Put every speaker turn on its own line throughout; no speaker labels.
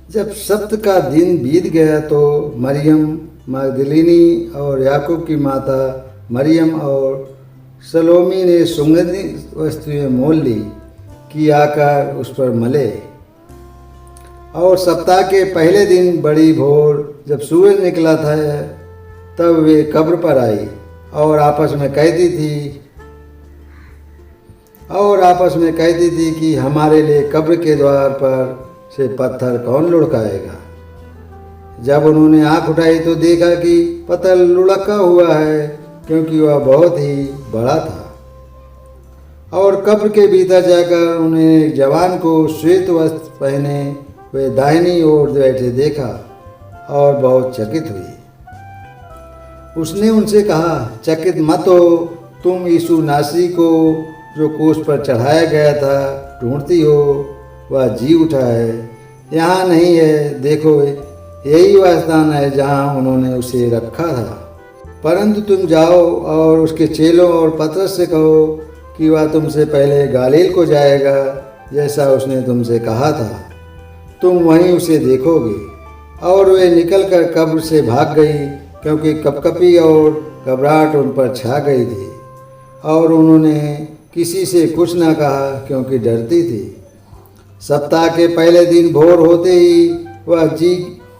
जब सब्त का दिन बीत गया तो मरियम मगदलिनी और याकूब की माता मरियम और सलोमी ने सुगंधी वस्तुएं मोल ली कि आकर उस पर मले। और सप्ताह के पहले दिन बड़ी भोर जब सूरज निकला था तब वे कब्र पर आई और आपस में कहती थी कि हमारे लिए कब्र के द्वार पर से पत्थर कौन लुढ़काएगा। जब उन्होंने आंख उठाई तो देखा कि पत्थर लुढ़का हुआ है, क्योंकि वह बहुत ही बड़ा था। और कब्र के भीतर जाकर उन्हें एक जवान को श्वेत वस्त्र पहने वे दाहिनी ओर बैठे देखा और बहुत चकित हुई। उसने उनसे कहा, चकित मत हो, तुम यीशु नासरी को जो क्रूस पर चढ़ाया गया था ढूंढती हो। वह जी उठा है, यहाँ नहीं है, देखो यही वह स्थान है जहाँ उन्होंने उसे रखा था। परंतु तुम जाओ और उसके चेलों और पतरस से कहो कि वह तुमसे पहले गालील को जाएगा, जैसा उसने तुमसे कहा था, तुम वहीं उसे देखोगे। और वे निकलकर कब्र से भाग गई, क्योंकि कपकपी और घबराहट उन पर छा गई थी। और उन्होंने किसी से कुछ न कहा, क्योंकि डरती थी। सप्ताह के पहले दिन भोर होते ही वह जी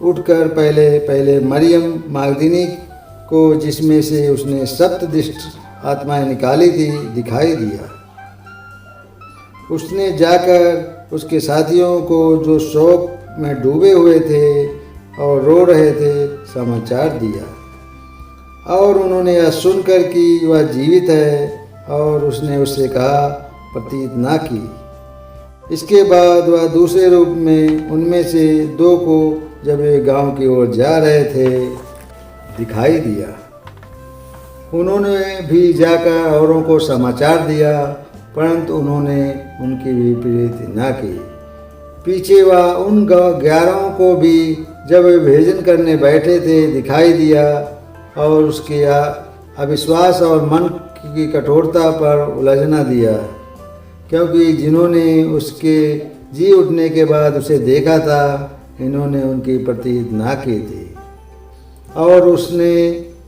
उठकर पहले मरियम मगदलिनी को, जिसमें से उसने सप्तदृष्ट आत्माएं निकाली थी, दिखाई दिया। उसने जाकर उसके साथियों को जो शोक में डूबे हुए थे और रो रहे थे समाचार दिया। और उन्होंने यह सुनकर कि वह जीवित है और उसने उससे कहा प्रतीत ना की। इसके बाद वह दूसरे रूप में उनमें से दो को, जब वे गांव की ओर जा रहे थे, दिखाई दिया। उन्होंने भी जाकर औरों को समाचार दिया, परंतु उन्होंने उनकी विपरीत न की। पीछे वह उन 11 को भी, जब वे भोजन करने बैठे थे, दिखाई दिया और उसके अविश्वास और मन की कठोरता पर उलझना दिया, क्योंकि जिन्होंने उसके जी उठने के बाद उसे देखा था, इन्होंने उनकी प्रतीत ना की थी। और उसने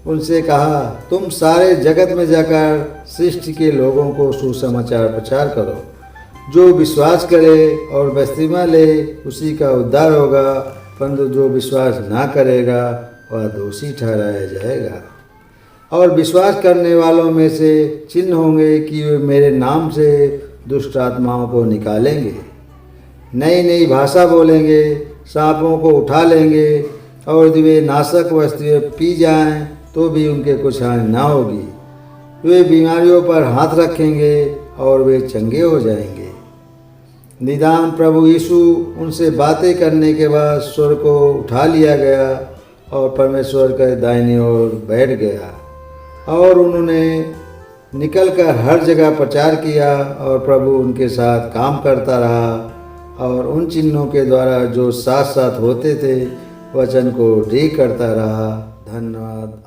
उनसे कहा, तुम सारे जगत में जाकर सृष्टि के लोगों को सुसमाचार प्रचार करो। जो विश्वास करे और बपतिस्मा ले उसी का उद्धार होगा, परंतु जो विश्वास ना करेगा वह दोषी ठहराया जाएगा। और विश्वास करने वालों में से चिन्ह होंगे कि वे मेरे नाम से दुष्ट आत्माओं को निकालेंगे, नई नई भाषा बोलेंगे, सांपों को उठा लेंगे, और यदि वे नाशक वस्तुएं पी जाएं तो भी उनके कुछ हानि ना होगी। वे बीमारियों पर हाथ रखेंगे और वे चंगे हो जाएंगे। निदान प्रभु यीशु उनसे बातें करने के बाद स्वर्ग को उठा लिया गया और परमेश्वर के दाहिनी ओर बैठ गया। और उन्होंने निकलकर हर जगह प्रचार किया और प्रभु उनके साथ काम करता रहा और उन चिन्हों के द्वारा जो साथ साथ होते थे वचन को ठीक करता रहा। धन्यवाद।